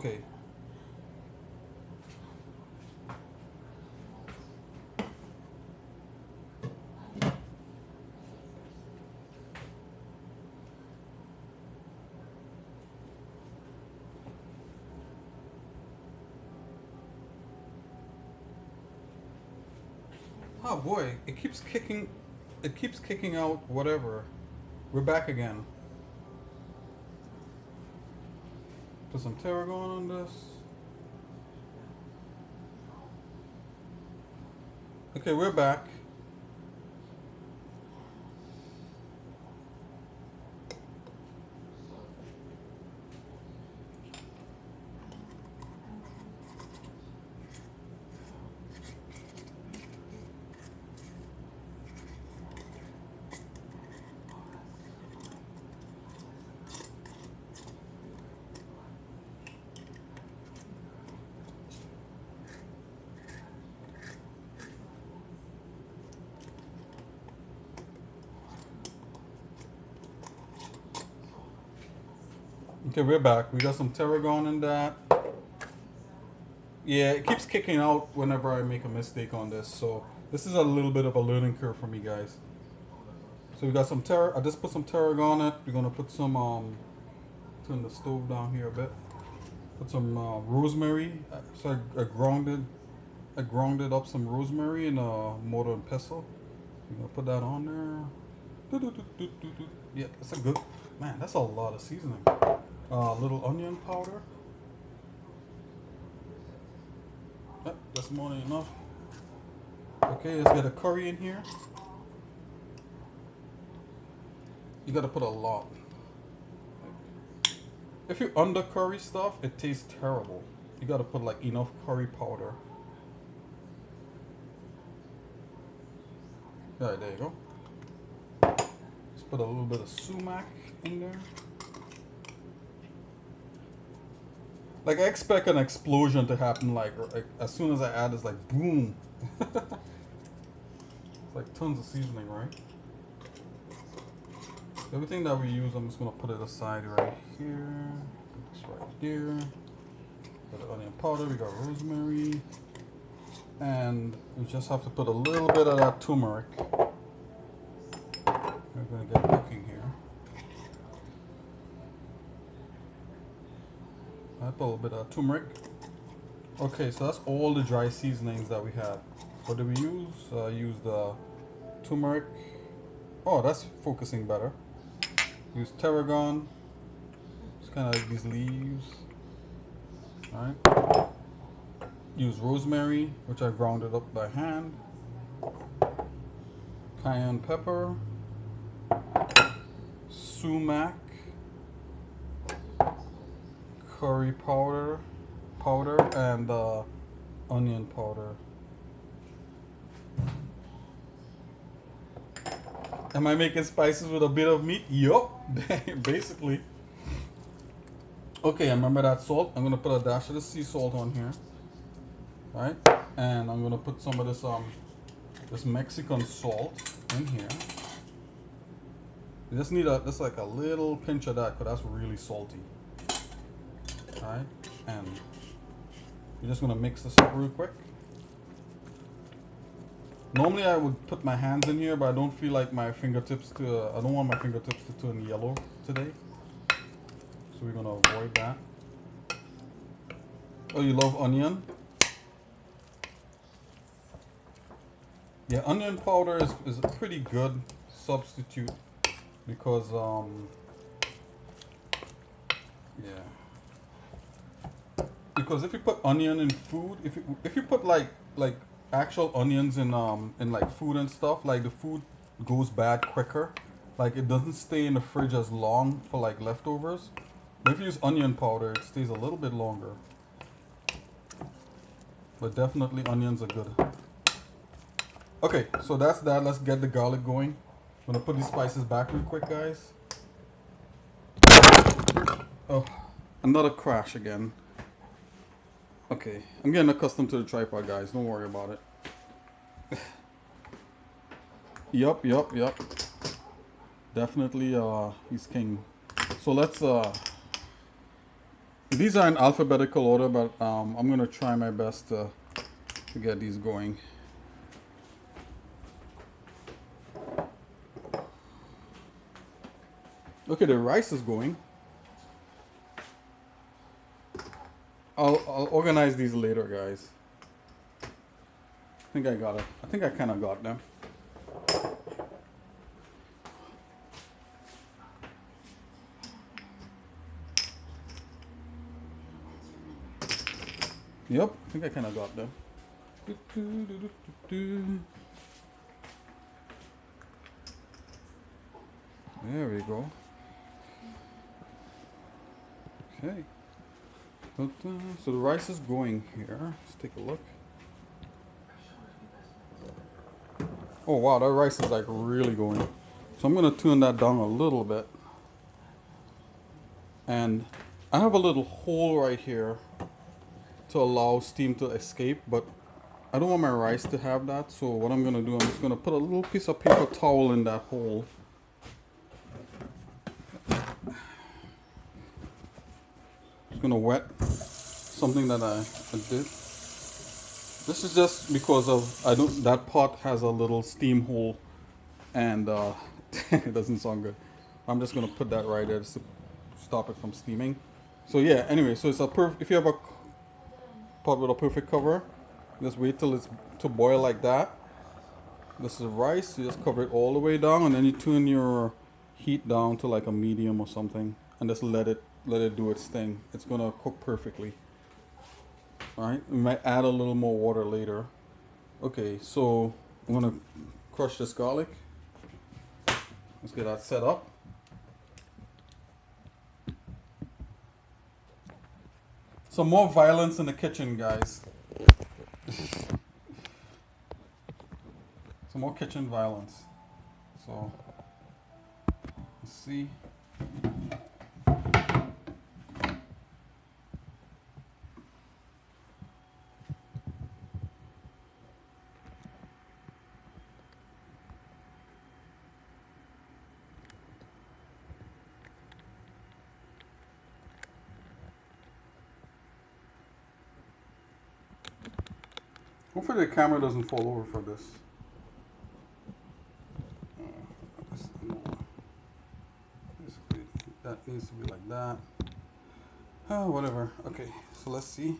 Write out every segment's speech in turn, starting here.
Okay. Oh boy, it keeps kicking. It keeps kicking out whatever. We're back again. Put some tarragon on this. Okay, we're back. Okay, we're back. We got some tarragon in that. Yeah, it keeps kicking out whenever I make a mistake on this. So this is a little bit of a learning curve for me, guys. So we got some I just put some tarragon on it. We're gonna put some turn the stove down here a bit. Put some rosemary. So I grounded up some rosemary in a mortar and pestle. We're gonna put that on there. Yeah, that's a good man. That's a lot of seasoning. Little onion powder. Yep, that's more than enough. Okay, let's get a curry in here. You gotta put a lot. If you under curry stuff, it tastes terrible. You gotta put like enough curry powder. Alright, there you go. Let's put a little bit of sumac in there. Like, I expect an explosion to happen, like as soon as I add this, like, boom. It's like tons of seasoning, right? Everything that we use, I'm just gonna put it aside right here. Put this right here. Got the onion powder, we got rosemary. And we just have to put a little bit of that turmeric. We're gonna get cooking here. I put a little bit of turmeric. Okay, so that's all the dry seasonings that we had. What did we use? Use the turmeric. Oh, that's focusing better. Use tarragon. It's kind of like these leaves. Alright. Use rosemary, which I grounded up by hand. Cayenne pepper. Sumac. Curry powder, and onion powder. Am I making spices with a bit of meat? Yup, basically. Okay, remember that salt? I'm gonna put a dash of the sea salt on here, right? And I'm gonna put some of this Mexican salt in here. You just need just like a little pinch of that, because that's really salty. Alright, and you're just gonna mix this up real quick. Normally I would put my hands in here, but I don't feel like my fingertips to, I don't want my fingertips to turn yellow today. So we're gonna avoid that. Oh, you love onion? Yeah, onion powder is a pretty good substitute because, yeah. Because if you put onion in food, if you put like actual onions in like food and stuff, like the food goes bad quicker. Like it doesn't stay in the fridge as long for like leftovers. But if you use onion powder, it stays a little bit longer. But definitely onions are good. Okay, so that's that. Let's get the garlic going. I'm gonna put these spices back real quick, guys. Oh, another crash again. Okay, I'm getting accustomed to the tripod, guys. Don't worry about it. Yup. Definitely, he's king. So let's These are in alphabetical order, but I'm gonna try my best to get these going. Okay, the rice is going. I'll organize these later, guys. I think I got it. I think I kind of got them. Yep, I think I kind of got them. There we go. Okay. So the rice is going here. Let's take a look. Oh wow, that rice is like really going. So I'm gonna tune that down a little bit. And I have a little hole right here to allow steam to escape, but I don't want my rice to have that. So what I'm gonna do, I'm just gonna put a little piece of paper towel in that hole. Just gonna wet something that I did. This is just because of that pot has a little steam hole, and it doesn't sound good. I'm just gonna put that right there to stop it from steaming. So yeah, anyway, so it's if you have a pot with a perfect cover, just wait till it's to boil like that. This is rice, you just cover it all the way down, and then you tune your heat down to like a medium or something, and just let it do its thing. It's gonna cook perfectly. Alright, we might add a little more water later. Okay, so I'm gonna crush this garlic. Let's get that set up. Some more violence in the kitchen, guys. Some more kitchen violence. So, let's see. Hopefully the camera doesn't fall over for this. Basically, that needs to be like that. Oh, whatever. Okay, so let's see.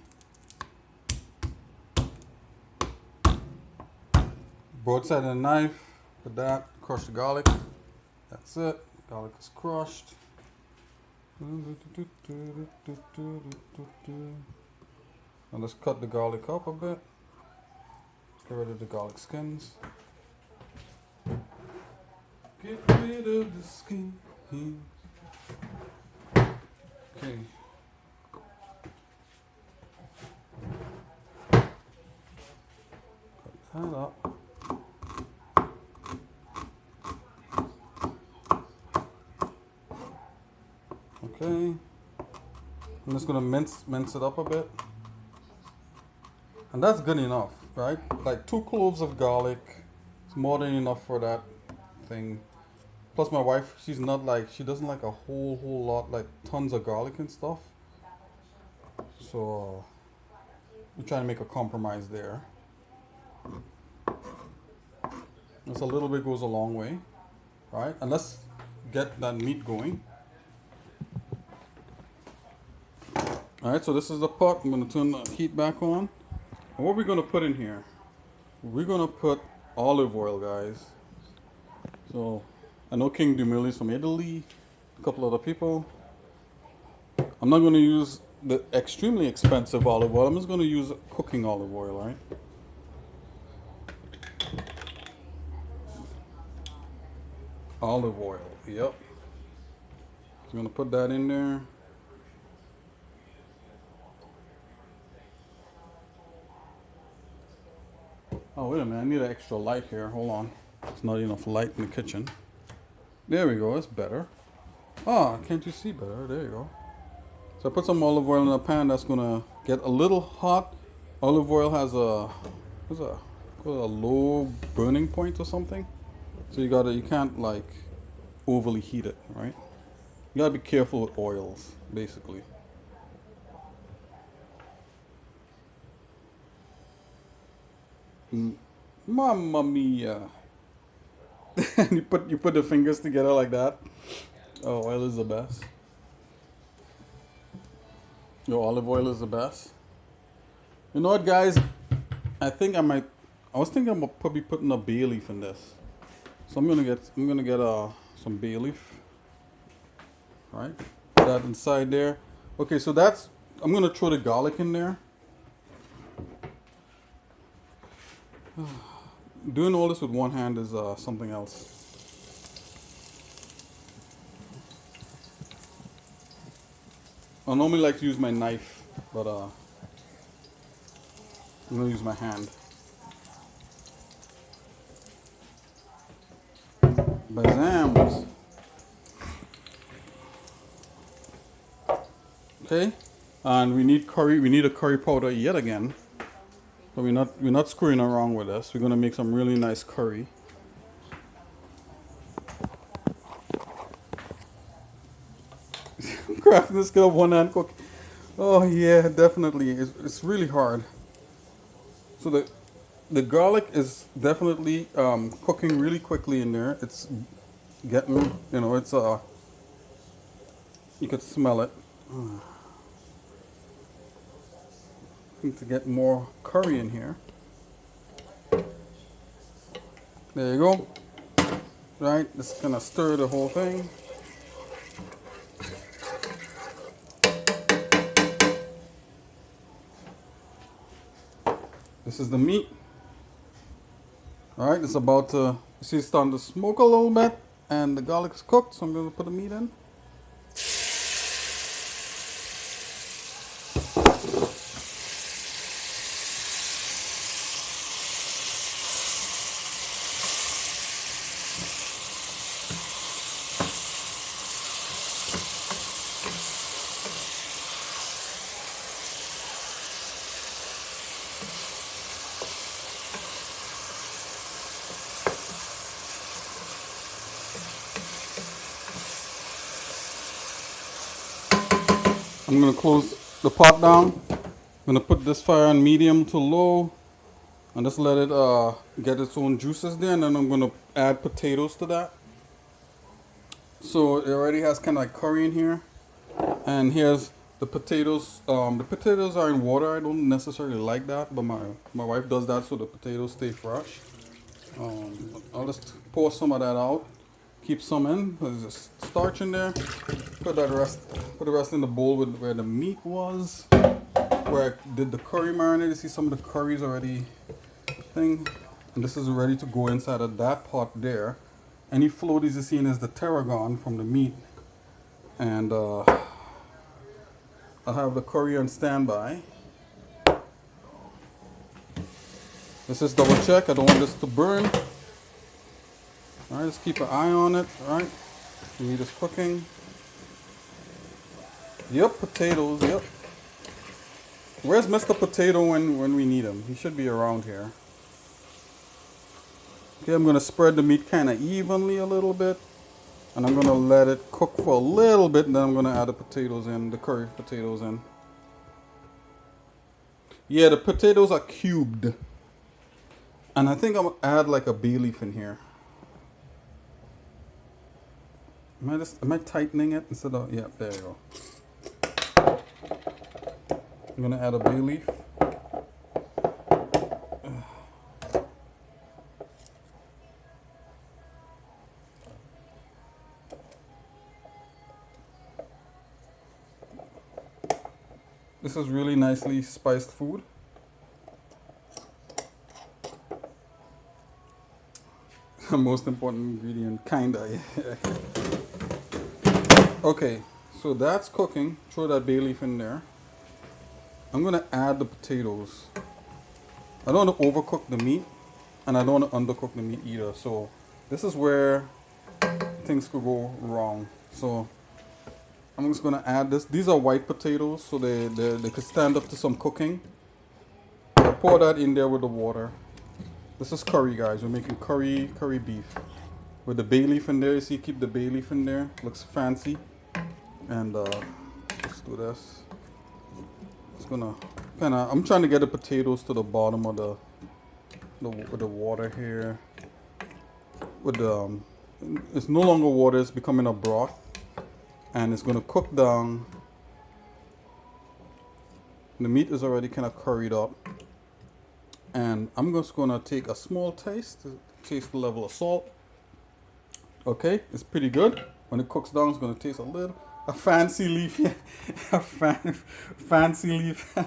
Broadside of the knife. Put that. Crush the garlic. That's it. Garlic is crushed. Now let's cut the garlic up a bit. Get rid of the garlic skins. Get rid of the skin. Okay. Cut that up. Okay. I'm just gonna mince it up a bit. And that's good enough, right? Like 2 cloves of garlic. It's more than enough for that thing. Plus my wife, she doesn't like a whole lot, like tons of garlic and stuff. So we're trying to make a compromise there. Just a little bit goes a long way, right? And let's get that meat going. Alright, so this is the pot. I'm gonna turn the heat back on. And what we're gonna put in here? We're gonna put olive oil, guys. So I know King Dumili is from Italy, a couple other people. I'm not gonna use the extremely expensive olive oil. I'm just gonna use cooking olive oil, right? Olive oil, yep. So I'm gonna put that in there. Oh, wait a minute, I need an extra light here. Hold on. There's not enough light in the kitchen. There we go, it's better. Ah, can't you see better? There you go. So I put some olive oil in a pan that's gonna get a little hot. Olive oil has a low burning point or something. So you can't like overly heat it, right? You gotta be careful with oils, basically. Mamma mia. And you put the fingers together like that. Oh, oil is the best. Your olive oil is the best. You know what, guys? I think I might. I was thinking about probably putting a bay leaf in this. So I'm gonna get some bay leaf. Right, put that inside there. Okay, so that's. I'm gonna throw the garlic in there. Doing all this with one hand is something else. I normally like to use my knife, but I'm gonna use my hand. Bazams. Okay, and we need curry. We need a curry powder yet again. So we're not screwing around with this. We're gonna make some really nice curry. Crafting this skill one hand cook. Oh yeah, definitely. It's really hard. So the garlic is definitely cooking really quickly in there. It's getting, it's you could smell it. Need to get more curry in here. There you go. Right, just gonna stir the whole thing. This is the meat. All right, it's about to, you see it's starting to smoke a little bit, and the garlic is cooked, so I'm going to put the meat in. I'm going to close the pot down. I'm going to put this fire on medium to low and just let it get its own juices there, and then I'm going to add potatoes to that. So it already has kind of like curry in here, and here's the potatoes. The potatoes are in water. I don't necessarily like that, but my wife does that so the potatoes stay fresh. I'll just pour some of that out. Keep some in. There's just starch in there. Put the rest in the bowl with where the meat was, where I did the curry marinade. You see some of the curries already thing, and this is ready to go inside of that pot there. Any floaties you're seeing is the tarragon from the meat, and I have the curry on standby. Let's just double check. I don't want this to burn. All right, just keep an eye on it. All right, the meat is cooking. Yep, potatoes. Yep. Where's Mr. Potato when we need him? He should be around here. Okay, I'm gonna spread the meat kind of evenly a little bit, and I'm gonna let it cook for a little bit, and then I'm gonna add the potatoes in, the curry potatoes in. Yeah, the potatoes are cubed, and I think I'm gonna add like a bay leaf in here. Am I tightening it instead of, yeah, there you go. I'm gonna add a bay leaf. This is really nicely spiced food. The most important ingredient, kinda. Okay, so that's cooking. Throw that bay leaf in there. I'm gonna add the potatoes. I don't want to overcook the meat, and I don't want to undercook the meat either. So this is where things could go wrong. So I'm just gonna add this. These are white potatoes, so they could stand up to some cooking. I pour that in there with the water. This is curry, guys. We're making curry beef with the bay leaf in there. You see, keep the bay leaf in there. Looks fancy. And let's do this. It's gonna I'm trying to get the potatoes to the bottom of the with the water here. With the, it's no longer water, it's becoming a broth. And it's gonna cook down. The meat is already kind of curried up. And I'm just gonna take a small taste to taste the level of salt. Okay, it's pretty good. When it cooks down, it's gonna taste a fancy leaf. a fancy leaf.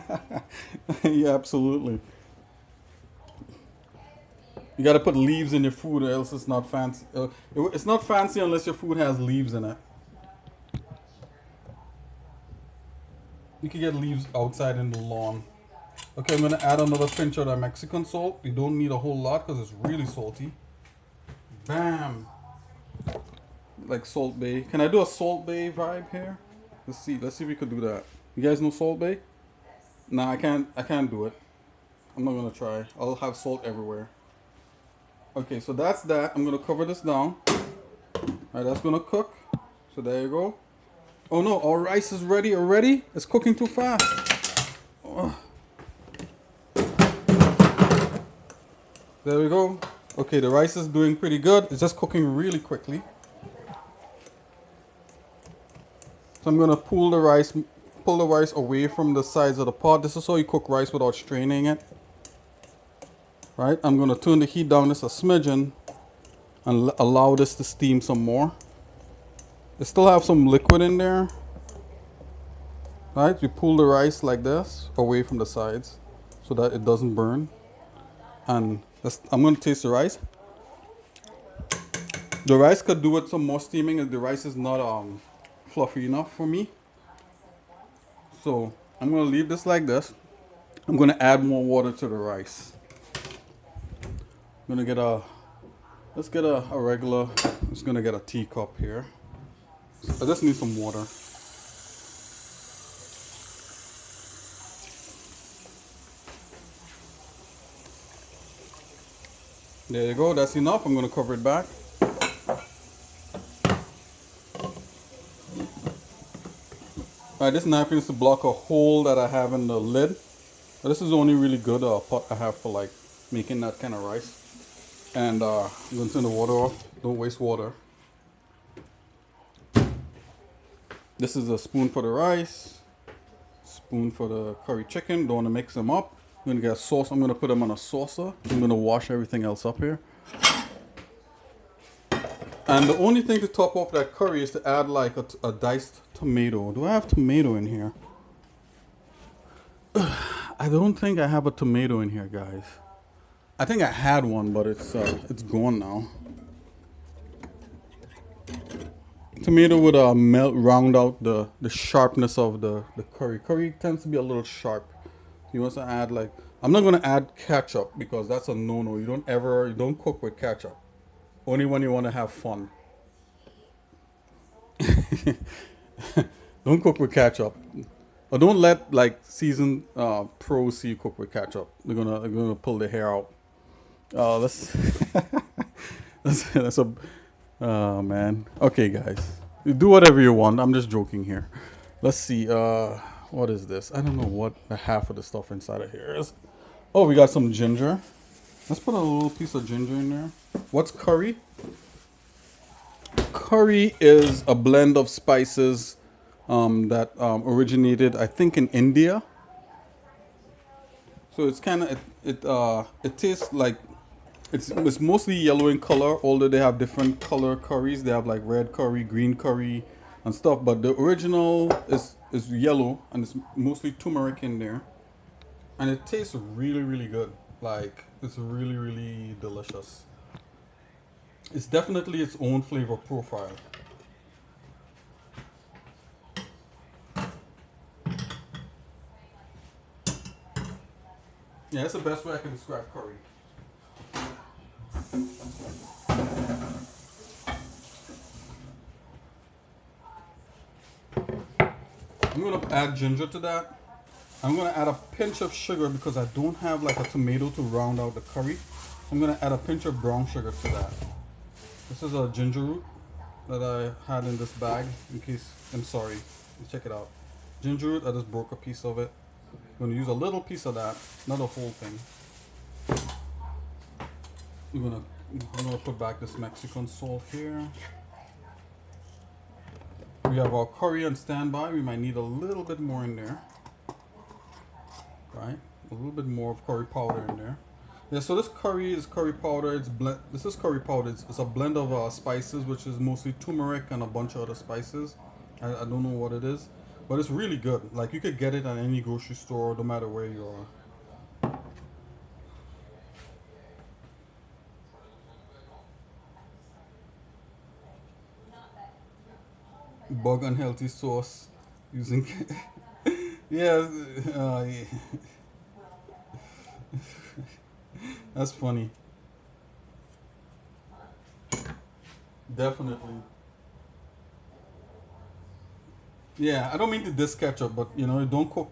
Yeah, absolutely. You gotta put leaves in your food, or else it's not fancy. It's not fancy unless your food has leaves in it. You can get leaves outside in the lawn. Okay, I'm gonna add another pinch of that Mexican salt. You don't need a whole lot because it's really salty. Bam! Like Salt Bay. Can I do a Salt Bay vibe here? Let's see if we could do that. You guys know Salt Bay? Nah, I can't do it. I'm not gonna try. I'll have salt everywhere. Okay, so that's that. I'm gonna cover this down. Alright, that's gonna cook. So there you go. Oh no, our rice is ready already? It's cooking too fast. Oh. There we go. Okay, the rice is doing pretty good. It's just cooking really quickly. So I'm gonna pull the rice away from the sides of the pot. This is how you cook rice without straining it. Right? I'm gonna turn the heat down just a smidgen and allow this to steam some more. It still have some liquid in there. Right? You pull the rice like this away from the sides so that it doesn't burn. And I'm gonna taste the rice. The rice could do with some more steaming if the rice is not fluffy enough for me. So I'm gonna leave this like this. I'm gonna add more water to the rice. I'm gonna get let's get a regular, I'm just gonna get a teacup here. I just need some water. There you go, that's enough. I'm gonna cover it back. Alright, this napkin is to block a hole that I have in the lid. But this is the only really good pot I have for like making that kind of rice. And I'm gonna turn the water off. Don't waste water. This is a spoon for the rice, spoon for the curry chicken. Don't want to mix them up. I'm gonna get a sauce. I'm gonna put them on a saucer. I'm gonna wash everything else up here. And the only thing to top off that curry is to add like a diced tomato. Do I have tomato in here? I don't think I have a tomato in here, guys. I think I had one, but it's gone now. Tomato would round out the sharpness of the curry. Curry tends to be a little sharp. You also add like, I'm not gonna add ketchup because that's a no-no. You don't cook with ketchup. Only when you want to have fun. Don't cook with ketchup. Or don't let like seasoned pros see you cook with ketchup. They're gonna pull the hair out. That's a oh man. Okay guys. You do whatever you want. I'm just joking here. Let's see. What is this? I don't know what the half of the stuff inside of here is. Oh, we got some ginger. Let's put a little piece of ginger in there. What's curry? Curry is a blend of spices that originated, I think, in India. So it's kind of it tastes like it's mostly yellow in color. Although they have different color curries, they have like red curry, green curry, and stuff. But the original is yellow, and it's mostly turmeric in there, and it tastes really really good. Like it's really really delicious. It's definitely its own flavor profile. Yeah, that's the best way I can describe curry. I'm gonna add ginger to that. I'm gonna add a pinch of sugar because I don't have like a tomato to round out the curry. I'm gonna add a pinch of brown sugar to that. This is a ginger root that I had in this bag in case, I'm sorry, check it out. Ginger root, I just broke a piece of it. I'm gonna use a little piece of that, not a whole thing. I'm gonna put back this Mexican salt here. We have our curry on standby. We might need a little bit more in there, right? A little bit more of curry powder in there. Yeah. So this curry is curry powder. This is curry powder. It's a blend of spices, which is mostly turmeric and a bunch of other spices. I don't know what it is, but it's really good. Like you could get it at any grocery store, no matter where you are. Bug unhealthy sauce using yeah, yeah. That's funny. Definitely. Yeah, I don't mean to diss ketchup, but don't cook.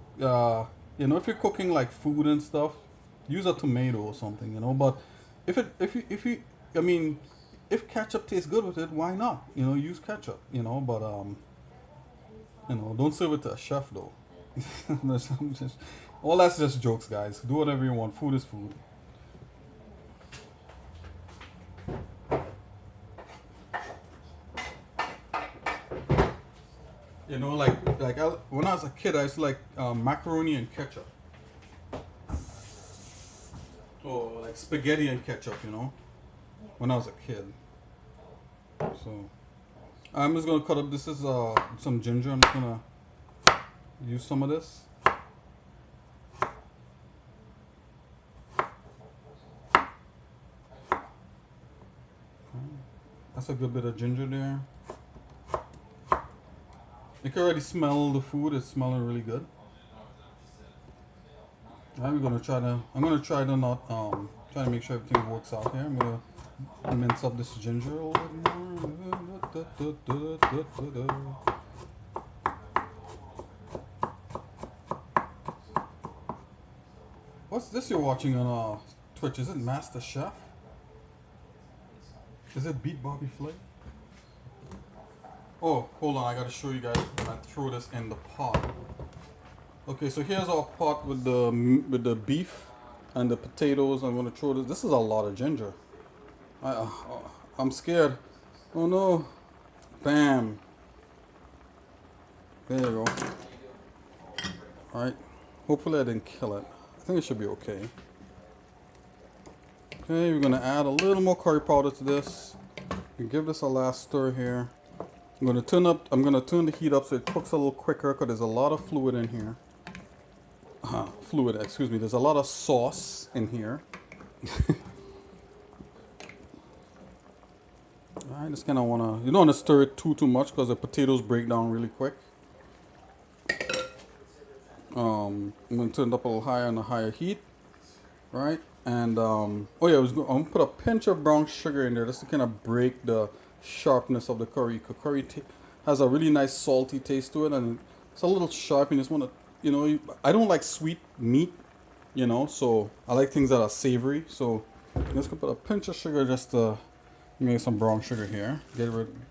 If you're cooking like food and stuff, use a tomato or something. But I mean, if ketchup tastes good with it, why not? Use ketchup. But don't serve it to a chef though. All that's just jokes, guys. Do whatever you want. Food is food. When I was a kid, I used to like macaroni and ketchup, or like spaghetti and ketchup. When I was a kid. So I'm just gonna cut up. This is some ginger. I'm just gonna use some of this. That's a good bit of ginger there. You can already smell the food. It's smelling really good. Alright, I'm gonna try to not try to make sure everything works out here. I'm gonna mince up this ginger a little bit more. What's this you're watching on Twitch? Is it Master Chef? Is it Beat Bobby Flay? Oh, hold on, I gotta show you guys when I throw this in the pot. Okay, so here's our pot with the beef and the potatoes. I'm gonna throw this. This is a lot of ginger. I'm scared. Oh no! Bam! There you go. All right. Hopefully I didn't kill it. I think it should be okay. Okay, we're gonna add a little more curry powder to this. And give this a last stir here. I'm gonna turn the heat up so it cooks a little quicker because there's a lot of fluid in here. Excuse me. There's a lot of sauce in here. I just kind of wanna, you don't want to stir it too much because the potatoes break down really quick. I'm gonna turn it up a little higher on a higher heat, right? And I'm gonna put a pinch of brown sugar in there just to kind of break the sharpness of the curry. Curry has a really nice salty taste to it, and it's a little sharp. You just want to, I don't like sweet meat, so I like things that are savory. So I'm just gonna put a pinch of sugar just to make some brown sugar here.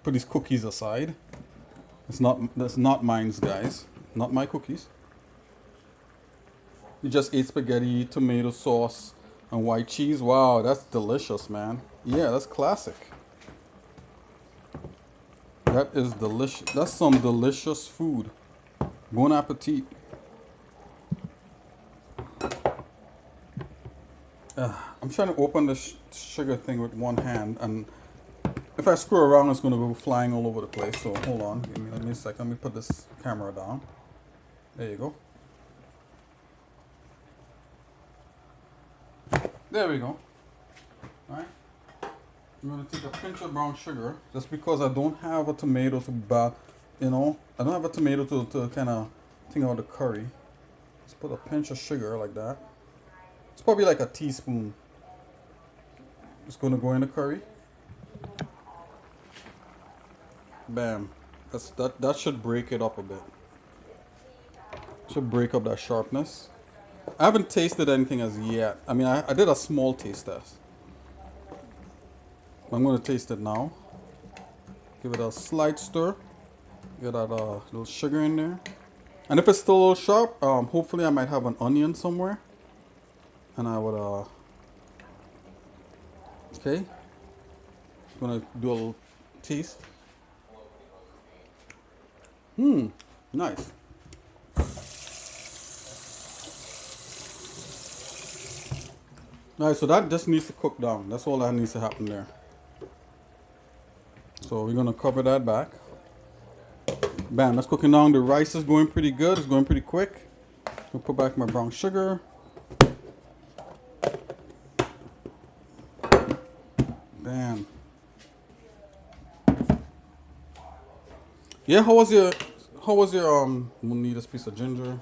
Put these cookies aside. That's not mine's, guys. Not my cookies. You just ate spaghetti, tomato sauce, and white cheese. Wow, that's delicious, man. Yeah, that's classic. That is delicious. That's some delicious food. Bon appetit. I'm trying to open this sugar thing with one hand, and if I screw around, it's going to go flying all over the place. So hold on, let me a second. Let me put this camera down. There you go. There we go. All right. I'm going to take a pinch of brown sugar, just because I don't have a tomato to I don't have a tomato to kind of think about the curry. Just put a pinch of sugar like that. It's probably like a teaspoon. It's going to go in the curry. Bam. That should break it up a bit. Should break up that sharpness. I haven't tasted anything as yet. I mean, I did a small taste test. I'm going to taste it now. Give it a slight stir. Get that little sugar in there. And if it's still a little sharp, hopefully I might have an onion somewhere. And I would Okay. Gonna do a little taste. Nice. Alright, so that just needs to cook down. That's all that needs to happen there. So we're gonna cover that back. Bam, that's cooking down. The rice is going pretty good. It's going pretty quick. I'll put back my brown sugar. Bam. Yeah, how was your we'll need this piece of ginger.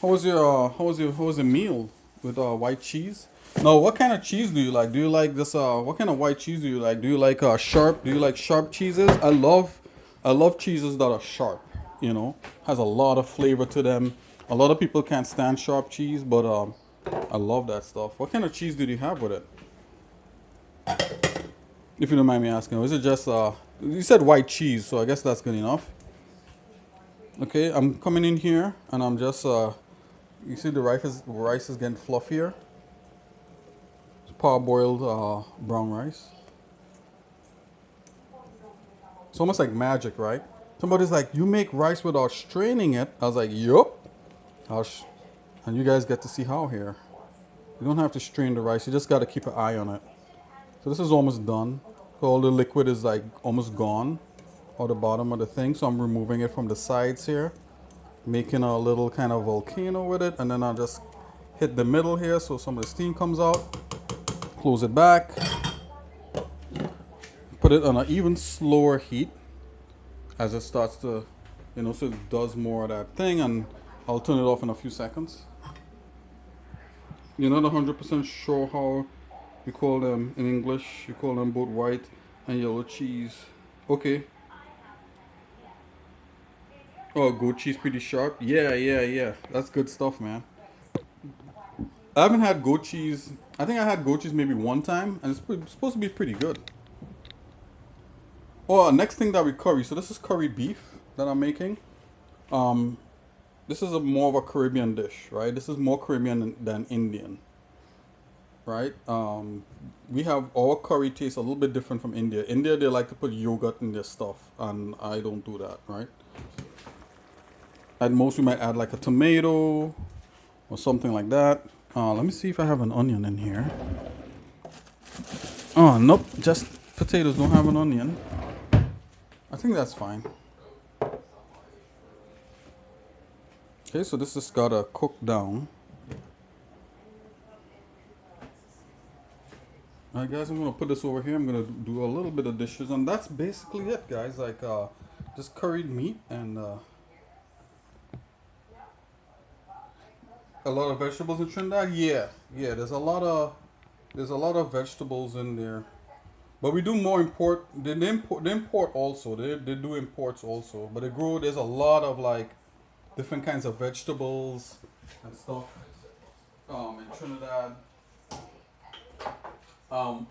How was your meal with white cheese? Now, what kind of cheese do you like? Do you like this what kind of white cheese do you like? Do you like sharp? Do you like sharp cheeses? I love cheeses that are sharp, you know. Has a lot of flavor to them. A lot of people can't stand sharp cheese, but I love that stuff. What kind of cheese did you have with it? If you don't mind me asking, is it just you said white cheese, so I guess that's good enough. Okay, I'm coming in here and I'm just you see the rice is getting fluffier. It's parboiled brown rice. It's almost like magic, right? Somebody's like, you make rice without straining it. I was like, yup. And you guys get to see how here. You don't have to strain the rice. You just got to keep an eye on it. So this is almost done. So all the liquid is like almost gone or the bottom of the thing. So I'm removing it from the sides here, making a little kind of volcano with it. And then I'll just hit the middle here so some of the steam comes out. Close it back. Put it on an even slower heat as it starts to, you know, so it does more of that thing. And I'll turn it off in a few seconds. You're not 100% sure how you call them in English. You call them both white and yellow cheese. Okay. Oh, goat cheese pretty sharp. Yeah. That's good stuff, man. I haven't had goat cheese. I think I had goat cheese maybe one time, and it's supposed to be pretty good. Oh, next thing that we curry. So this is curry beef that I'm making. This is more of a Caribbean dish, right? This is more Caribbean than Indian, right? We have our curry tastes a little bit different from India. India, they like to put yogurt in their stuff, and I don't do that, right? At most, we might add like a tomato or something like that. Let me see if I have an onion in here. Oh, nope, just potatoes don't have an onion. I think that's fine. Okay, so this has got to cook down. Alright guys, I'm going to put this over here. I'm going to do a little bit of dishes, and that's basically it, guys. Like just curried meat and a lot of vegetables in Trinidad. Yeah, there's a lot of vegetables in there. But we do more import. They import also. They do imports also. But there's a lot of like different kinds of vegetables and stuff in Trinidad.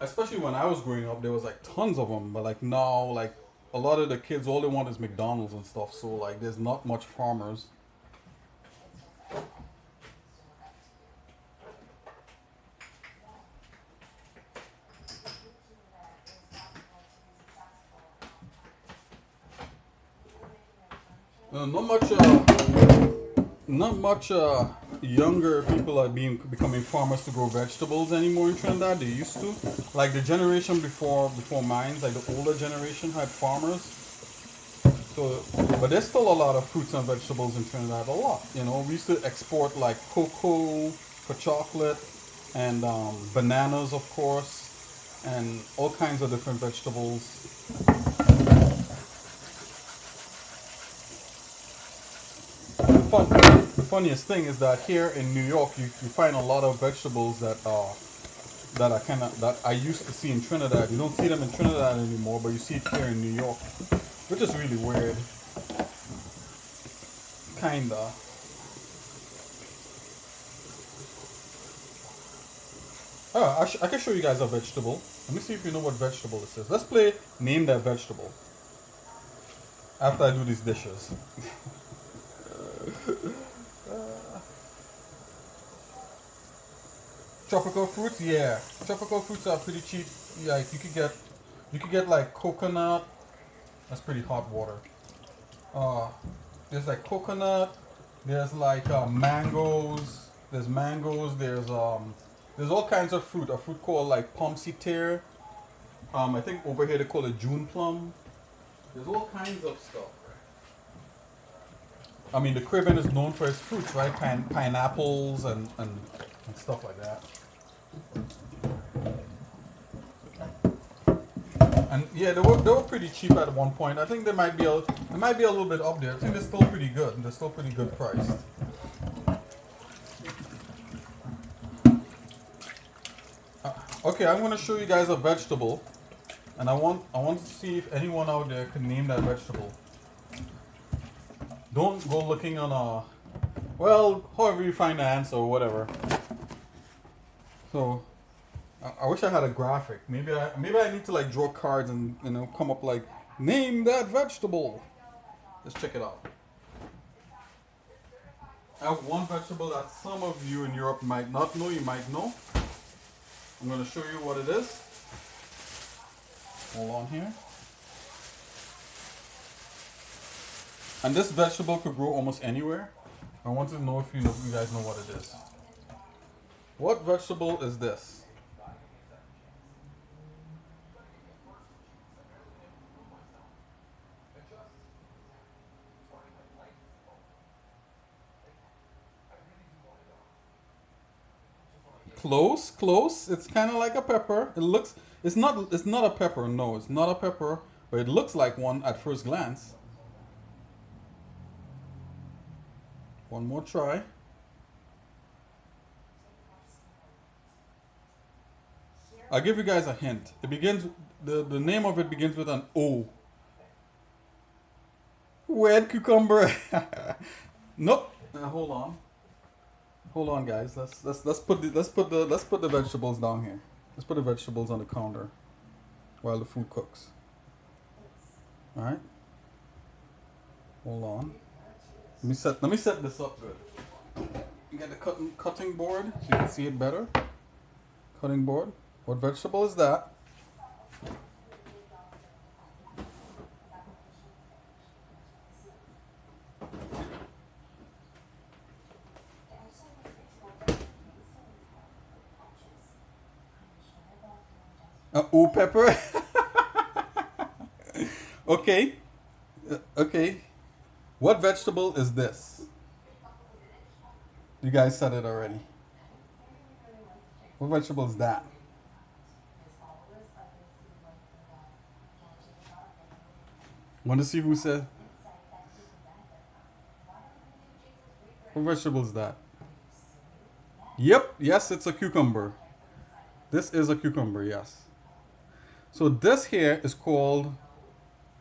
Especially when I was growing up, there was like tons of them. But like now, like a lot of the kids, all they want is McDonald's and stuff. So like there's not much farmers. Not much younger people are becoming farmers to grow vegetables anymore in Trinidad. They used to, like the generation before mine, like the older generation had farmers. So, but there's still a lot of fruits and vegetables in Trinidad. A lot, you know. We used to export like cocoa for chocolate and bananas, of course, and all kinds of different vegetables. The funniest thing is that here in New York, you find a lot of vegetables that I used to see in Trinidad. You don't see them in Trinidad anymore, but you see it here in New York, which is really weird. Kinda. Oh, I can show you guys a vegetable. Let me see if you know what vegetable this is. Let's play Name That Vegetable after I do these dishes. Tropical fruits, yeah. Tropical fruits are pretty cheap like you could get like coconut. That's pretty hot water. Uh, there's like coconut. There's like mangoes. There's mangoes. There's all kinds of fruit. A fruit called like pomsitere. I think over here they call it June plum. There's all kinds of stuff. I mean, the Caribbean is known for its fruits, right? Pineapples and stuff like that. And yeah, they were pretty cheap at one point. I think they might be a little bit up there. I think they're still pretty good. They're still pretty good priced. Okay, I'm gonna show you guys a vegetable, and I want to see if anyone out there can name that vegetable. Don't go looking on well, however you find the answer or whatever. So, I wish I had a graphic. Maybe I need to like draw cards and come up like name that vegetable. Let's check it out. I have one vegetable that some of you in Europe might not know. You might know. I'm going to show you what it is. Hold on here. And this vegetable could grow almost anywhere. I want to know if you guys know what it is. What vegetable is this? Close, close. It's kind of like a pepper. It's not a pepper. No, it's not a pepper, but it looks like one at first glance. One more try. I'll give you guys a hint. The name of it begins with an O. Red cucumber. Nope. Hold on. Hold on, guys. Let's put the vegetables down here. Let's put the vegetables on the counter while the food cooks. All right. Hold on. Let me set this up good. You get the cutting board so you can see it better. Cutting board. What vegetable is that? O pepper. Okay. Okay. What vegetable is this? You guys said it already. What vegetable is that? Want to see who said? What vegetable is that? Yep. Yes, it's a cucumber. This is a cucumber. Yes. So this here is called,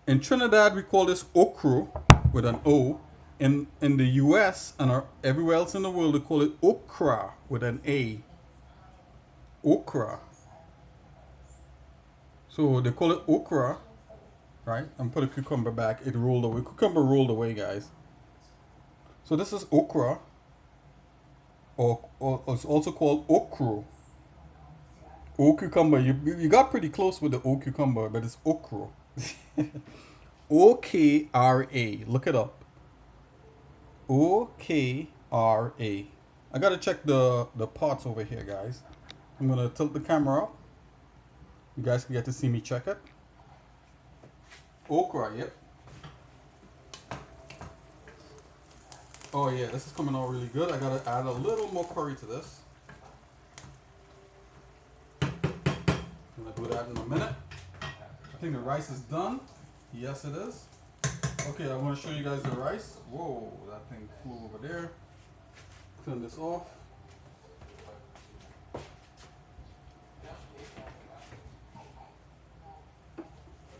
in Trinidad we call this okro with an O. In the US and everywhere else in the world they call it okra with an A. Okra. So they call it okra, right? And put a cucumber back. It rolled away. Cucumber rolled away, guys. So this is okra, or it's also called okro. O cucumber. You got pretty close with the O cucumber, but it's okro. Okra. Look it up. Okra. I gotta check the pots over here, guys. I'm gonna tilt the camera up. You guys can get to see me check it. Okra, yep. Oh yeah, this is coming out really good. I gotta add a little more curry to this. I'm gonna do that in a minute. I think the rice is done. Yes, it is. Okay, I'm gonna show you guys the rice. Whoa, that thing flew over there. Turn this off.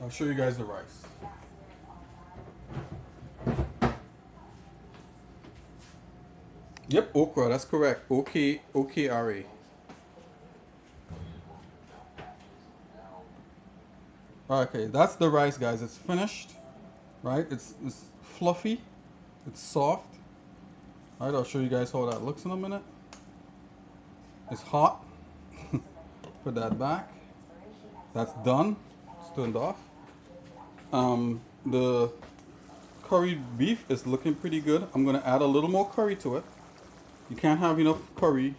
I'll show you guys the rice. Yep, okra, that's correct. Okra. Okay, that's the rice, guys. It's finished, right? It's fluffy, it's soft. All right, I'll show you guys how that looks in a minute. It's hot. Put that back. That's done. It's turned off. The curry beef is looking pretty good. I'm gonna add a little more curry to it. You can't have enough curry.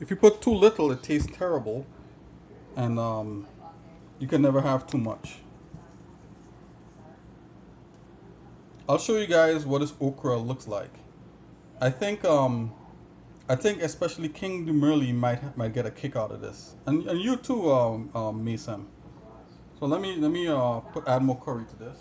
If you put too little, it tastes terrible, and you can never have too much. I'll show you guys what this okra looks like. I think especially King Dumerly might get a kick out of this, and you too, Mason. So let me add more curry to this.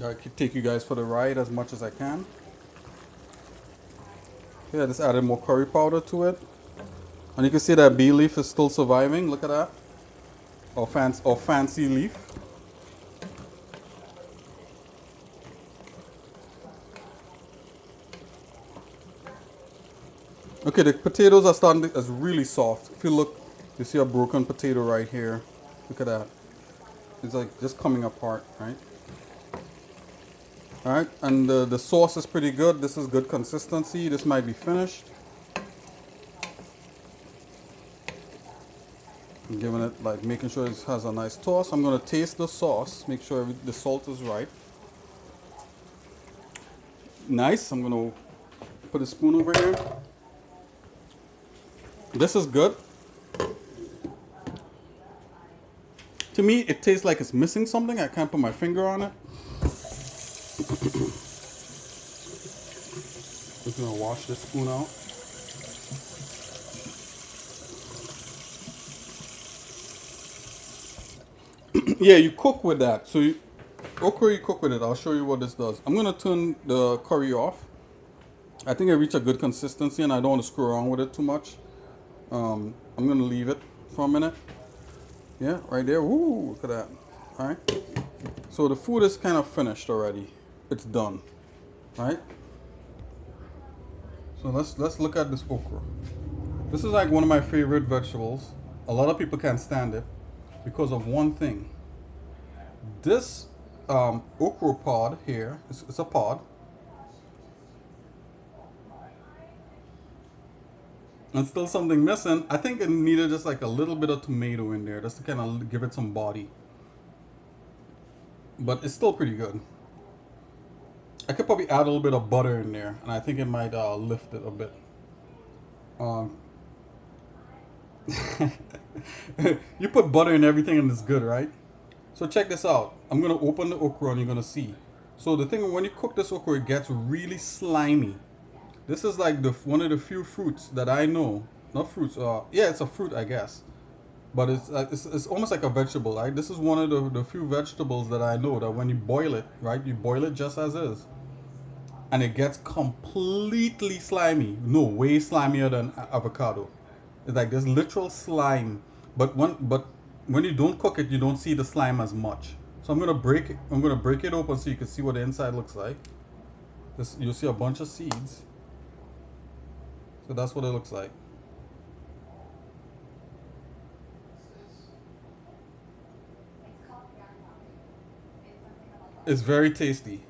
I could take you guys for the ride as much as I can. Yeah, just added more curry powder to it. And you can see that bay leaf is still surviving. Look at that. Or fancy leaf. Okay, the potatoes are starting to, is really soft. If you look, you see a broken potato right here. Look at that. It's like just coming apart, right? Alright, and the sauce is pretty good. This is good consistency. This might be finished. I'm giving it, like, making sure it has a nice toss. I'm going to taste the sauce, make sure the salt is right. Nice. I'm going to put a spoon over here. This is good. To me, it tastes like it's missing something. I can't put my finger on it. Just gonna wash this spoon out. Yeah, you cook with that. So okra, you cook with it. I'll show you what this does. I'm gonna turn the curry off. I think I reached a good consistency, and I don't want to screw around with it too much. I'm gonna leave it for a minute. Yeah, right there. Woo! Look at that. All right. So the food is kind of finished already. It's done. All right. So let's look at this okra. This is like one of my favorite vegetables. A lot of people can't stand it because of one thing. This okra pod here, it's a pod. And still something missing. I think it needed just like a little bit of tomato in there just to kind of give it some body. But it's still pretty good. I could probably add a little bit of butter in there, and I think it might lift it a bit. You put butter in everything and it's good, right? So check this out. I'm going to open the okra and you're going to see. So the thing, when you cook this okra, it gets really slimy. This is like one of the few fruits that I know. Not fruits, yeah, it's a fruit, I guess. But it's almost like a vegetable, right? This is one of the few vegetables that I know that when you boil it, right? You boil it just as is. And it gets completely slimy. No, way slimier than avocado. It's like there's literal slime. But when you don't cook it, you don't see the slime as much. So I'm gonna break it open so you can see what the inside looks like. You'll see a bunch of seeds. So that's what it looks like. It's very tasty.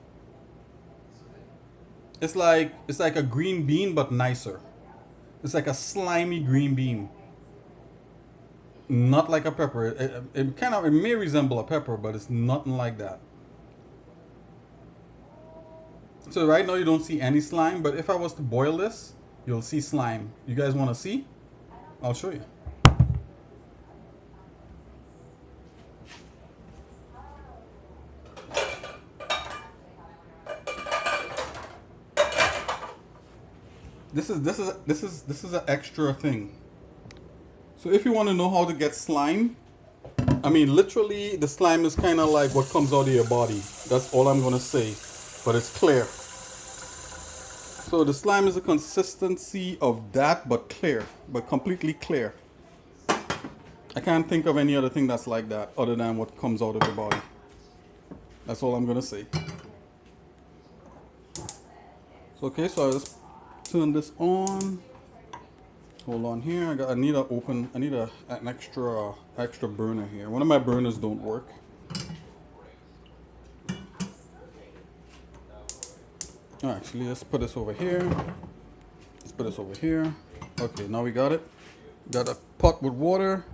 It's like a green bean but nicer. It's like a slimy green bean. Not like a pepper. It may resemble a pepper, but it's nothing like that. So right now you don't see any slime, but if I was to boil this, you'll see slime. You guys want to see? I'll show you. This is an extra thing. So if you want to know how to get slime, I mean, literally, the slime is kind of like what comes out of your body. That's all I'm gonna say. But it's clear. So the slime is a consistency of that, but clear, but completely clear. I can't think of any other thing that's like that other than what comes out of the body. That's all I'm gonna say. So, okay, so I just turn this on. Hold on here. I need an extra burner here. One of my burners don't work. Oh, actually, let's put this over here. Let's put this over here. Okay, now we got it. Got a pot with water.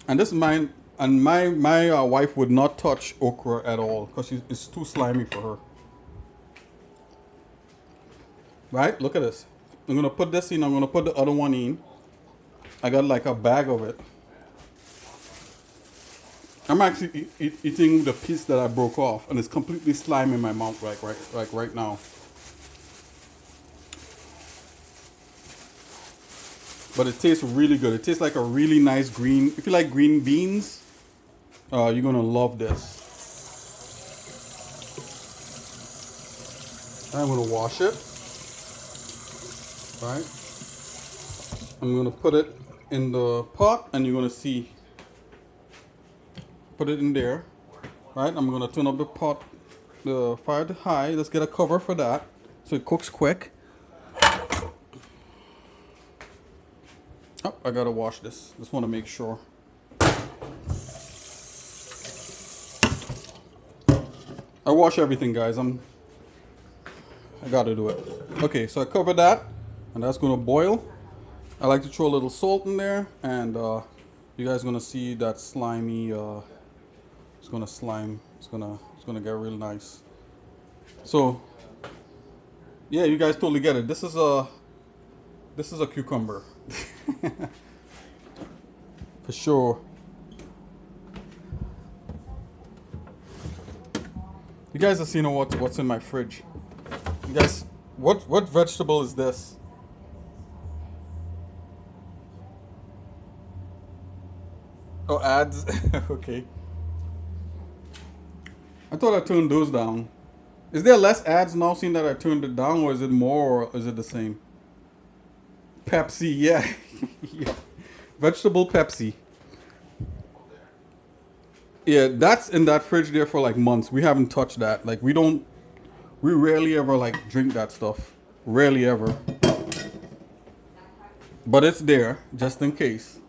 And this is mine. And my wife would not touch okra at all because it's too slimy for her. Right? Look at this. I'm gonna put this in. I'm gonna put the other one in. I got like a bag of it. I'm actually eating the piece that I broke off, and it's completely slimy in my mouth right now. But it tastes really good. It tastes like a really nice green. If you like green beans, you're gonna love this. I'm gonna wash it. Right. I'm gonna put it in the pot, and you're gonna see. Put it in there. Right. I'm gonna turn up the pot, the fire to high. Let's get a cover for that, so it cooks quick. Oh, I gotta wash this. Just want to make sure. I wash everything, guys. I gotta do it. Okay, so I cover that, and that's gonna boil. I like to throw a little salt in there, and you guys gonna see that slimy. It's gonna slime. It's gonna get real nice. So, yeah, you guys totally get it. This is a cucumber. For sure. You guys have seen what's in my fridge. You guys, what vegetable is this? Oh, ads. Okay. I thought I turned those down. Is there less ads now seeing that I turned it down, or is it more, or is it the same? Pepsi, yeah. Yeah. Vegetable Pepsi. Yeah, that's in that fridge there for like months. We haven't touched that. Like we rarely ever like drink that stuff. Rarely ever. But it's there just in case.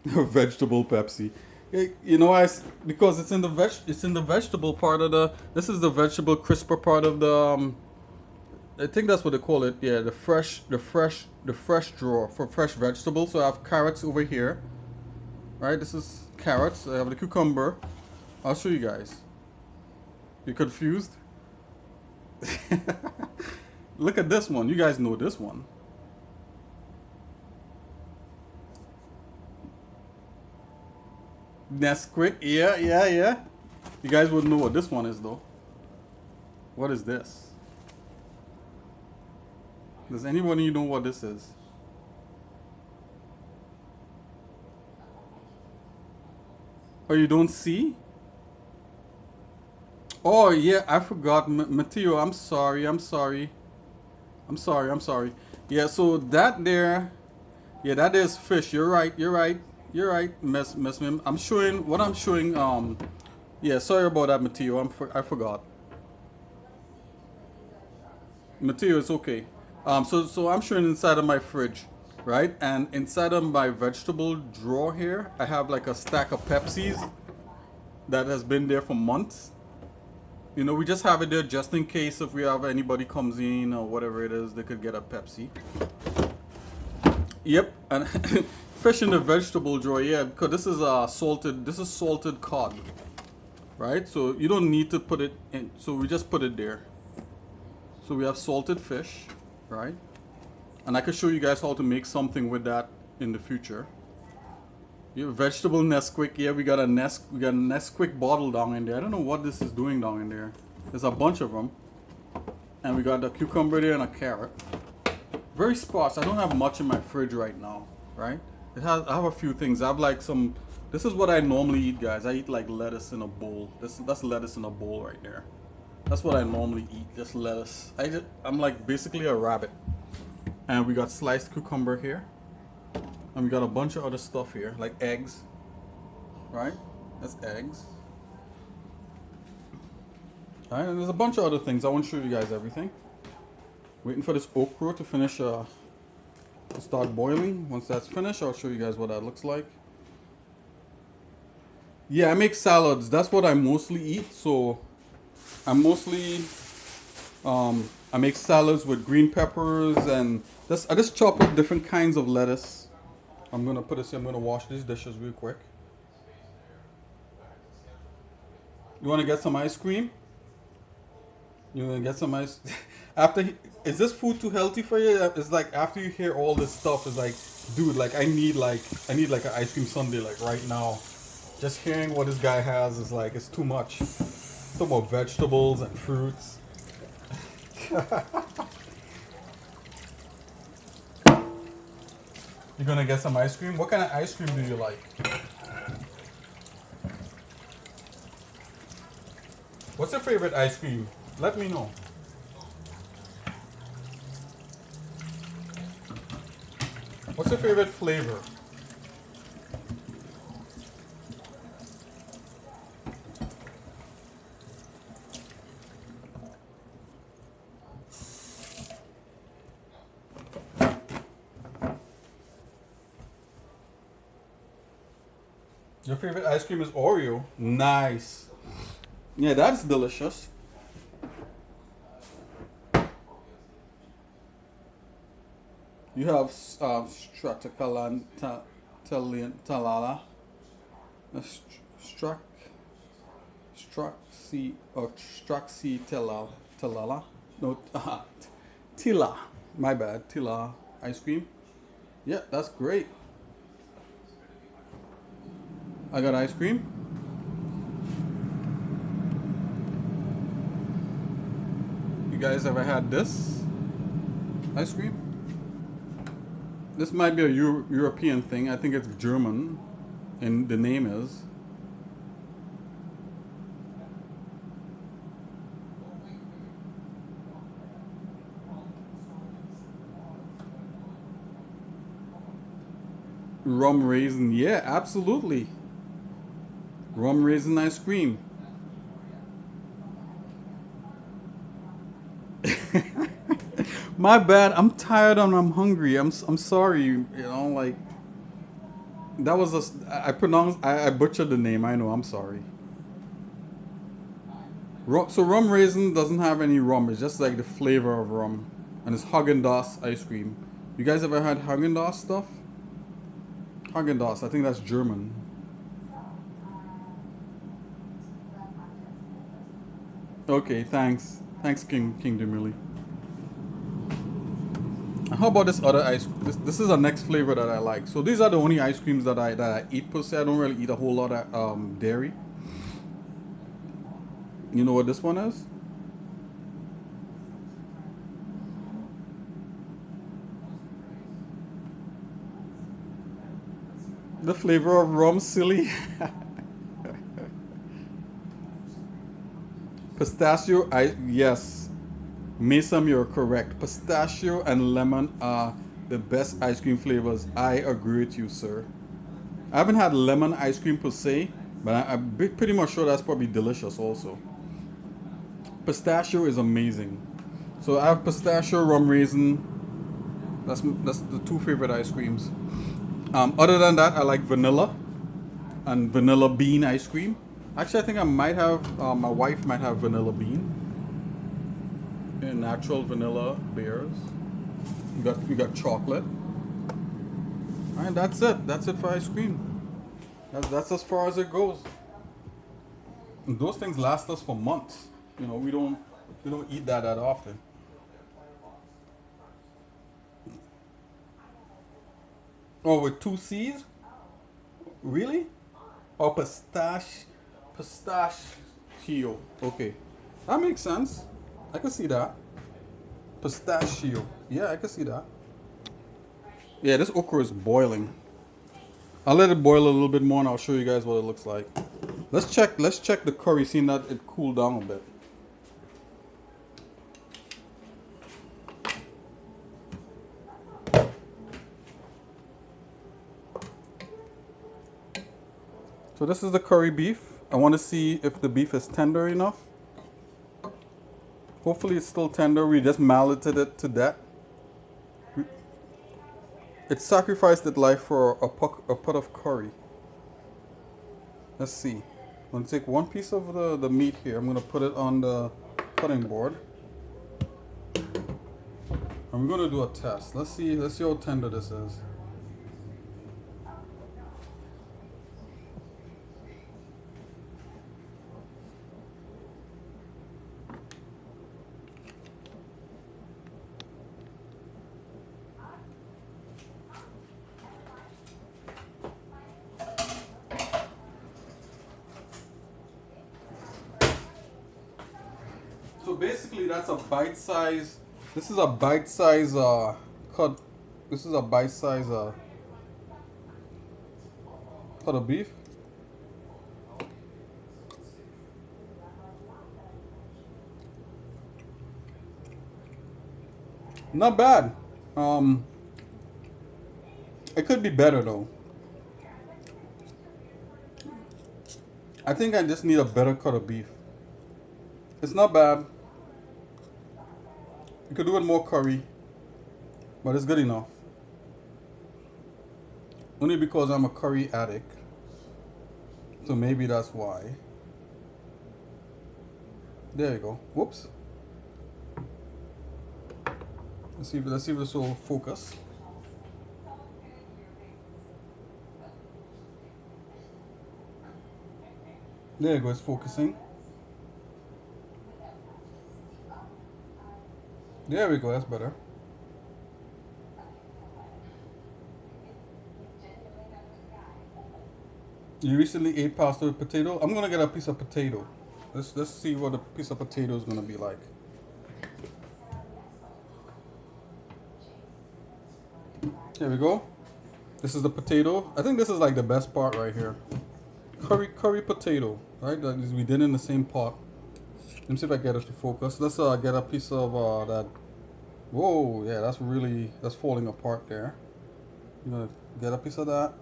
Vegetable Pepsi. You know, because it's in the vegetable part of the. This is the vegetable crisper part of the. I think that's what they call it. Yeah, the fresh drawer for fresh vegetables. So I have carrots over here. Right, this is carrots. I have the cucumber. I'll show you guys. You confused? Look at this one. You guys know this one. Nesquik. Yeah. You guys wouldn't know what this one is though. What is this? Does anybody know what this is? Oh, you don't see? Oh yeah, I forgot, Mateo. I'm sorry. Yeah, so that there, yeah, that is fish. You're right. Miss Mim. I'm showing what I'm showing. Yeah, sorry about that, Mateo. I forgot. Mateo, it's okay. So I'm showing inside of my fridge, right? And inside of my vegetable drawer here, I have like a stack of Pepsis that has been there for months. You know, we just have it there just in case if we have anybody comes in or whatever it is, they could get a Pepsi. Yep, and fish in the vegetable drawer, yeah, because this is salted cod, right? So you don't need to put it in, so we just put it there. So we have salted fish, right? And I can show you guys how to make something with that in the future. Yeah, vegetable Nesquik, yeah, we got a Nesquik bottle down in there. I don't know what this is doing down in there. There's a bunch of them. And we got the cucumber there and a carrot. very sparse. I don't have much in my fridge right now, right? I have a few things. I have like some. This is what I normally eat, guys. I eat like lettuce in a bowl. That's lettuce in a bowl right there. That's what I normally eat. Just lettuce. I'm like basically a rabbit. And we got sliced cucumber here, and we got a bunch of other stuff here, like eggs. Right? That's eggs. All right, and there's a bunch of other things. I want to show you guys everything. Waiting for this okra to finish, to start boiling. Once that's finished, I'll show you guys what that looks like. Yeah, I make salads. That's what I mostly eat. So I mostly, I make salads with green peppers and I just chop up different kinds of lettuce. I'm gonna put this. I'm gonna wash these dishes real quick. You want to get some ice cream? You want to get some ice? Is this food too healthy for you? It's like after you hear all this stuff, it's like, dude, like I need like an ice cream sundae like right now. Just hearing what this guy has is like, it's too much. Some more vegetables and fruits. You're gonna get some ice cream? What kind of ice cream do you like? What's your favorite ice cream? Let me know. What's your favorite flavor? Your favorite ice cream is Oreo? Nice. Yeah, that's delicious. You have Stracciatella, Stracciatella. No, Tilla. My bad. Tilla ice cream. Yeah, that's great. I got ice cream. You guys ever had this ice cream? This might be a European thing. I think it's German, and the name is. Rum raisin. Yeah, absolutely. Rum raisin ice cream. My bad. I'm tired and I'm hungry. I'm sorry. You know, like that was I butchered the name. I know. I'm sorry. So rum raisin doesn't have any rum. It's just like the flavor of rum, and it's Haagen-Dazs ice cream. You guys ever had Haagen-Dazs stuff? Haagen-Dazs. I think that's German. Okay. Thanks. Thanks, King Demilly. How about this other ice? This is the next flavor that I like. So these are the only ice creams that I eat per se. I don't really eat a whole lot of dairy. You know what this one is? The flavor of rum, silly. Pistachio, yes. Mason, you're correct. Pistachio and lemon are the best ice cream flavors. I agree with you, sir. I haven't had lemon ice cream per se, but I'm pretty much sure that's probably delicious also. Pistachio is amazing. So I have pistachio, rum raisin. That's the two favorite ice creams. Other than that, I like vanilla and vanilla bean ice cream. Actually, I think I might have, my wife might have vanilla bean. And natural vanilla beers. We got chocolate. Alright, that's it. That's it for ice cream. That's as far as it goes. And those things last us for months. You know, we don't eat that often. Oh, with two C's? Really? Oh, pistachio. Okay. That makes sense. I can see that. Pistachio. Yeah, I can see that. Yeah, this okra is boiling. I'll let it boil a little bit more and I'll show you guys what it looks like. Let's check the curry, seeing that it cooled down a bit. So this is the curry beef. I want to see if the beef is tender enough. Hopefully it's still tender. We just malleted it to that. It sacrificed its life for a pot of curry. Let's see. I'm going to take one piece of the meat here. I'm going to put it on the cutting board. I'm going to do a test. Let's see how tender this is. So basically that's a bite size. This is a bite size cut. This is a bite size cut of beef. Not bad. It could be better though. I think I just need a better cut of beef. It's not bad. You could do it more curry, but it's good enough. Only because I'm a curry addict. So maybe that's why. There you go. Whoops. Let's see if this will focus. There you go, it's focusing. There we go, that's better. You recently ate pasta with potato? I'm gonna get a piece of potato. Let's see what a piece of potato is gonna be like. Here we go. This is the potato. I think this is like the best part right here. Curry potato, right? That is, we did it in the same pot. Let me see if I get it to focus. Let's get a piece of that. Whoa, yeah, that's falling apart there. I'm gonna get a piece of that.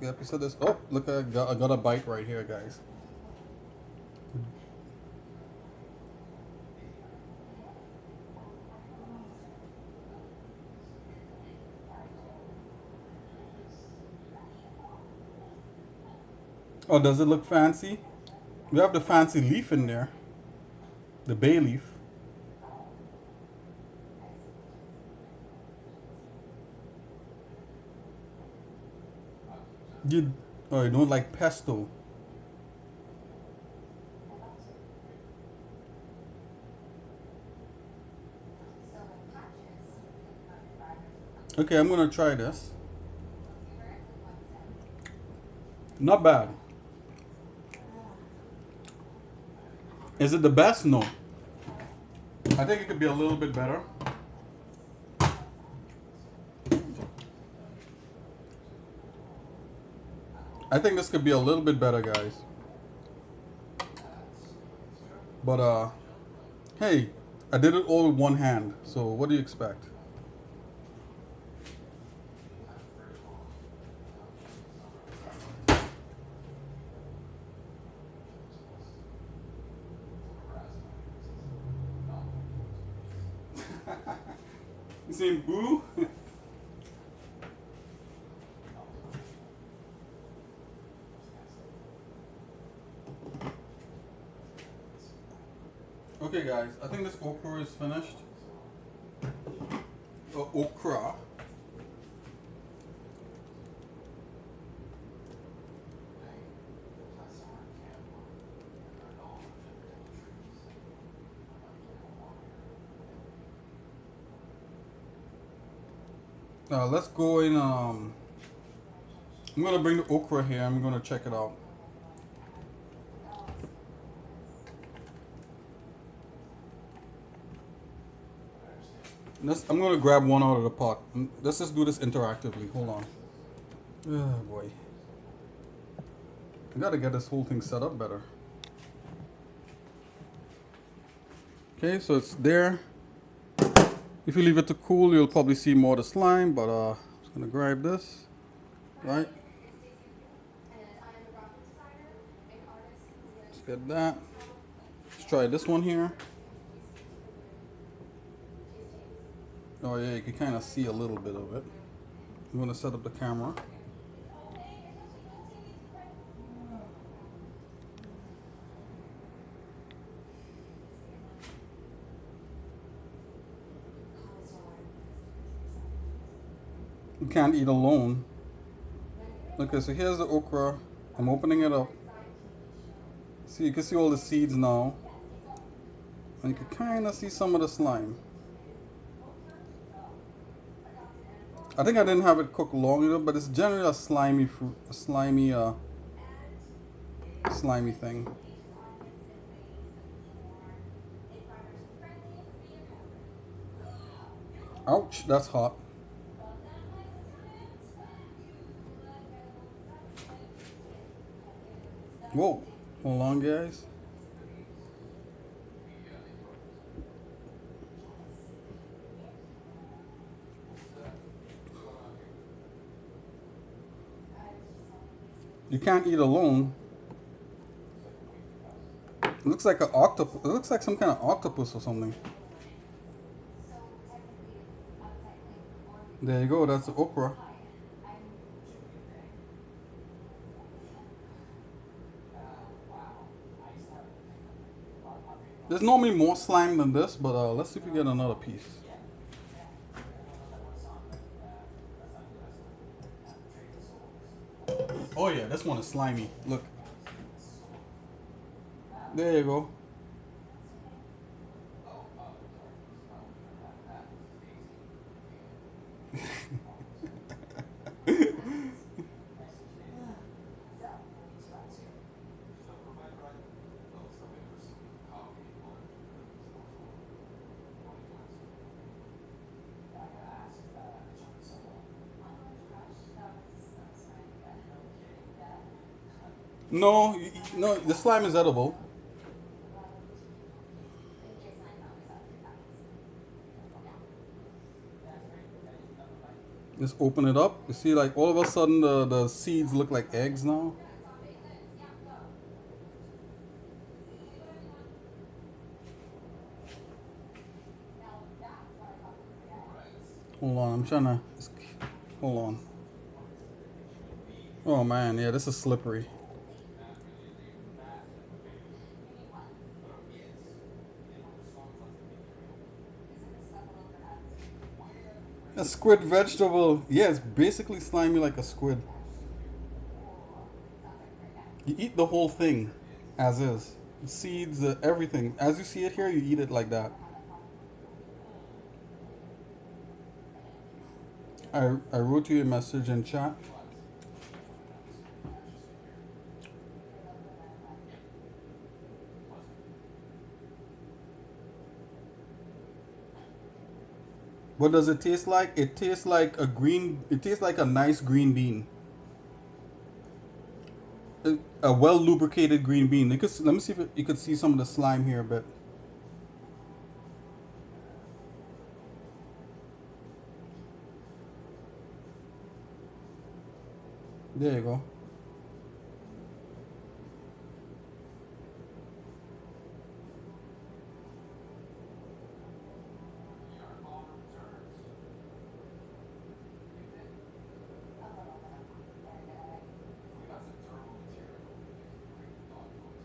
Get a piece of this. Oh, look, I got a bite right here, guys. Oh, does it look fancy? We have the fancy leaf in there. The bay leaf. You don't like pesto. Okay, I'm gonna try this. Not bad. Is it the best? No. I think it could be a little bit better. I think this could be a little bit better, guys. But hey, I did it all with one hand. So what do you expect? You saying boo? Okay, guys, I think this okra is finished. Okra. Let's go in. I'm gonna bring the okra here. I'm gonna check it out. I'm gonna grab one out of the pot. Let's just do this interactively. Hold on. Oh boy. I gotta get this whole thing set up better. Okay, so it's there. If you leave it to cool, you'll probably see more of the slime, but I'm just gonna grab this, right? Let's get that. Let's try this one here. Oh yeah, you can kind of see a little bit of it. I'm gonna set up the camera. You can't eat alone. Okay, so here's the okra. I'm opening it up. See, you can see all the seeds now. And you can kind of see some of the slime. I think I didn't have it cooked long enough, but it's generally a slimy fruit, a slimy thing. Ouch, that's hot. Whoa, hold on guys. You can't eat alone. It looks like an octopus. It looks like some kind of octopus or something. There you go, that's the okra. There's normally more slime than this, but let's see if we get another piece. Oh yeah, this one is slimy. Look. There you go. No, no, the slime is edible. Just open it up. You see, like all of a sudden the seeds look like eggs now. Hold on, I'm trying to. Hold on. Oh man, yeah, this is slippery. A squid vegetable. Yeah, it's basically slimy like a squid. You eat the whole thing as is. The seeds, everything. As you see it here, you eat it like that. I wrote you a message in chat. What does it taste like? It tastes like it tastes like a nice green bean. A well lubricated green bean. Let me see if you could see some of the slime here a bit. There you go.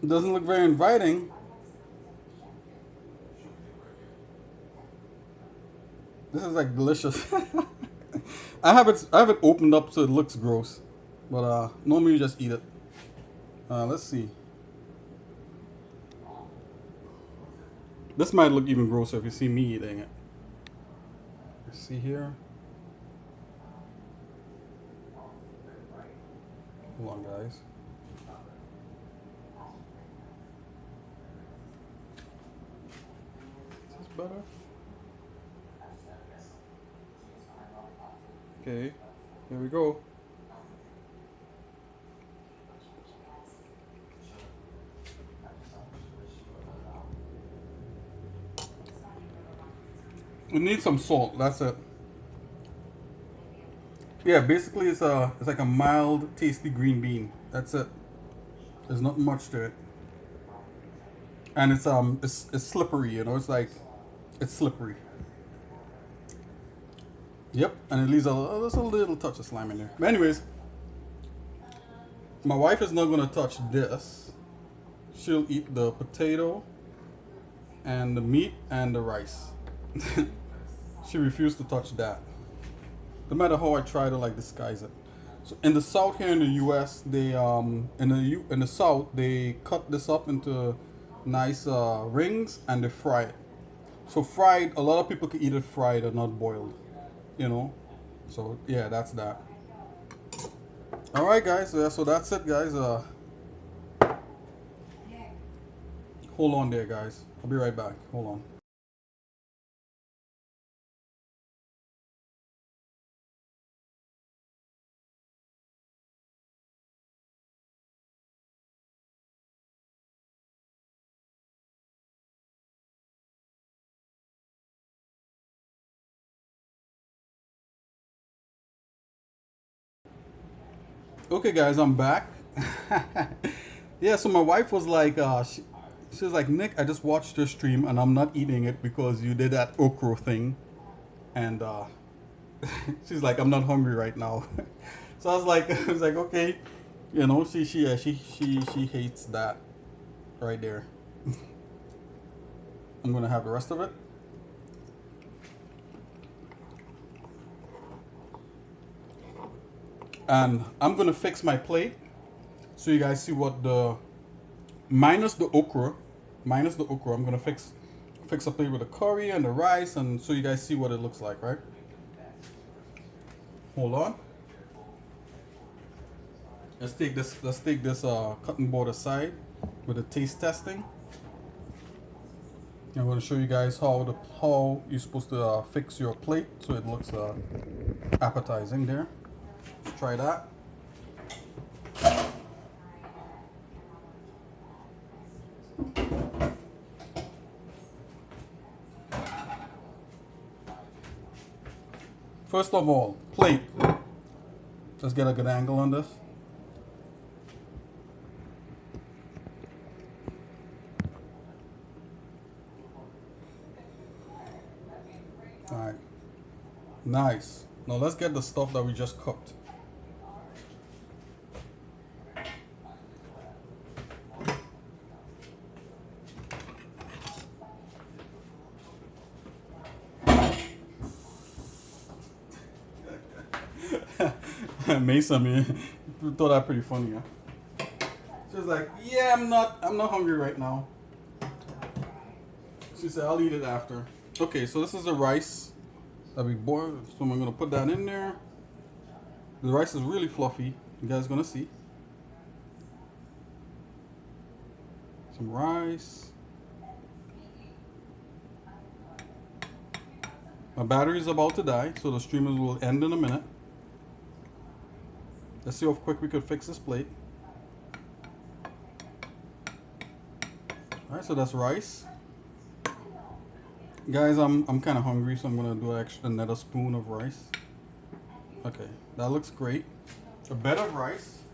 It doesn't look very inviting. This is like delicious. I have it opened up so it looks gross, but normally you just eat it. Let's see. This might look even grosser if you see me eating it. Let's see here. Hold on, guys. Is this better? Okay, here we go. We need some salt. That's it. Yeah, basically it's like a mild, tasty green bean. That's it. There's not much to it, and it's slippery. You know, it's like it's slippery. Yep, and it leaves there's a little touch of slime in there. But anyways, my wife is not gonna touch this. She'll eat the potato and the meat and the rice. She refused to touch that. No matter how I try to like disguise it. So in the south here in the U.S., they in the south they cut this up into nice rings and they fry it. So fried, a lot of people can eat it fried and not boiled. You know. So yeah, that's that. All right, guys. So that's it, guys. Hold on there, guys. I'll be right back. Hold on. Okay, guys, I'm back. Yeah, so my wife was like, she was like, Nick, I just watched your stream and I'm not eating it because you did that okro thing, and she's like, I'm not hungry right now. So I was like, I was like, okay, you know, she hates that right there. I'm gonna have the rest of it. And I'm gonna fix my plate so you guys see what the minus the okra, I'm gonna fix a plate with the curry and the rice, and so you guys see what it looks like, right? Hold on. Let's take this cutting board aside with the taste testing. I'm going to show you guys how you're supposed to fix your plate so it looks appetizing there. Let's try that. First of all, plate. Let's get a good angle on this. All right. Nice. Now let's get the stuff that we just cooked. Mason, man, thought that pretty funny, huh? She was like, "Yeah, I'm not hungry right now." She said, "I'll eat it after." Okay, so this is the rice that we boiled. So I'm gonna put that in there. The rice is really fluffy. You guys gonna see. Some rice. My battery is about to die, so the streamers will end in a minute. Let's see how quick we could fix this plate. Alright, so that's rice. Guys, I'm kind of hungry, so I'm gonna do another spoon of rice. Okay, that looks great. A bed of rice.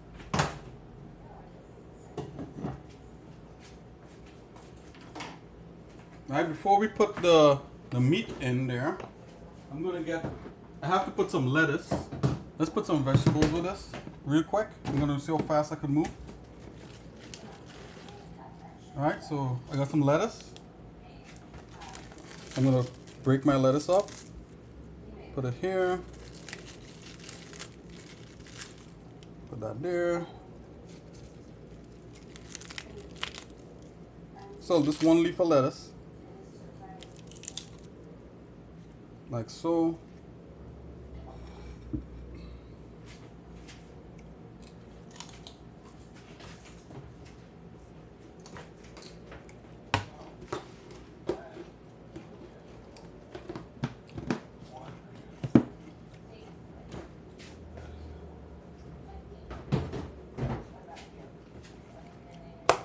Alright, before we put the meat in there, I have to put some lettuce. Let's put some vegetables with this real quick. I'm gonna see how fast I can move. Alright, so I got some lettuce. I'm gonna break my lettuce up, put it here, put that there. So just one leaf of lettuce, like so.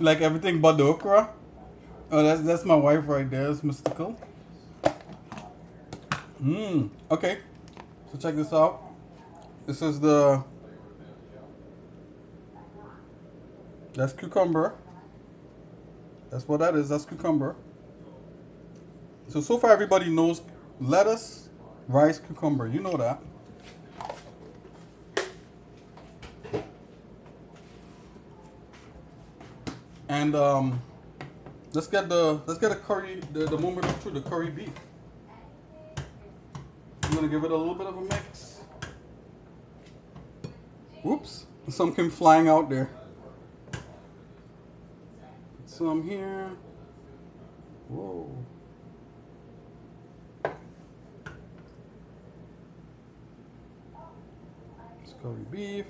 like everything but the okra. Oh, that's my wife right there. It's mystical. Okay. So check this out. This is that's cucumber. That's what that is. That's cucumber. So far everybody knows lettuce, rice, cucumber. You know that. And let's get a curry the moment through the curry beef. I'm gonna give it a little bit of a mix. Oops, some came flying out there. Some here. Whoa. It's curry beef.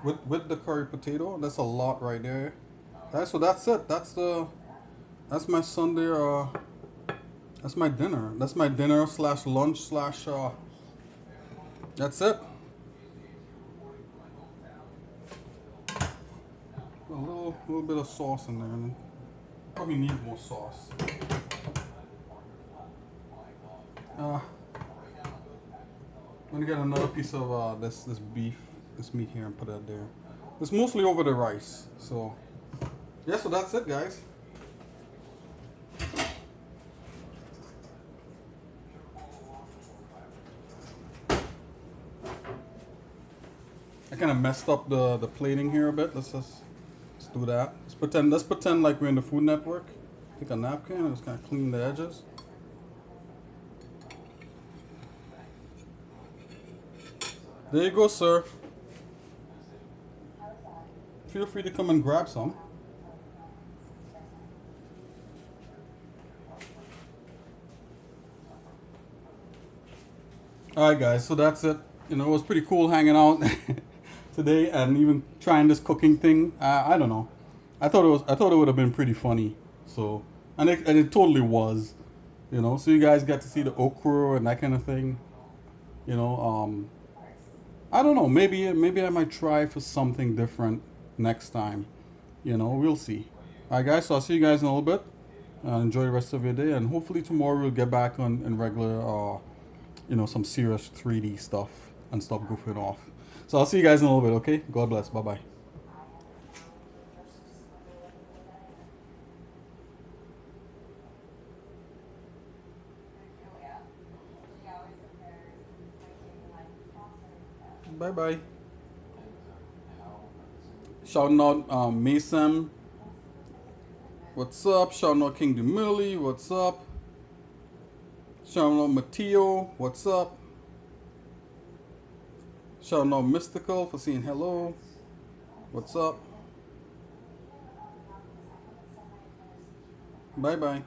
With the curry potato, that's a lot right there. So that's it. That's my Sunday. That's my dinner. That's my dinner slash lunch slash. That's it. A little bit of sauce in there. And probably need more sauce. I'm gonna get another piece of this beef, this meat here, and put it there. It's mostly over the rice. So yeah, so that's it, guys. I kind of messed up the plating here a bit. Let's do that. Let's pretend like we're in the Food Network. Take a napkin and just kind of clean the edges. There you go, sir. Feel free to come and grab some. Alright guys, so that's it. You know, it was pretty cool hanging out today and even trying this cooking thing. I don't know. I thought it would have been pretty funny. So and it totally was. You know, so you guys got to see the okra and that kind of thing. You know, I don't know. Maybe I might try for something different next time. You know, we'll see. Alright guys, so I'll see you guys in a little bit. Enjoy the rest of your day, and hopefully tomorrow we'll get back on in regular you know, some serious 3D stuff and stop goofing off. So I'll see you guys in a little bit, okay? God bless. Bye-bye. Bye-bye. Shouting out Mason. What's up? Shouting out King DeMilly. What's up? Shouting out Mateo. What's up? Shouting out Mystical for saying hello. What's up? Bye bye.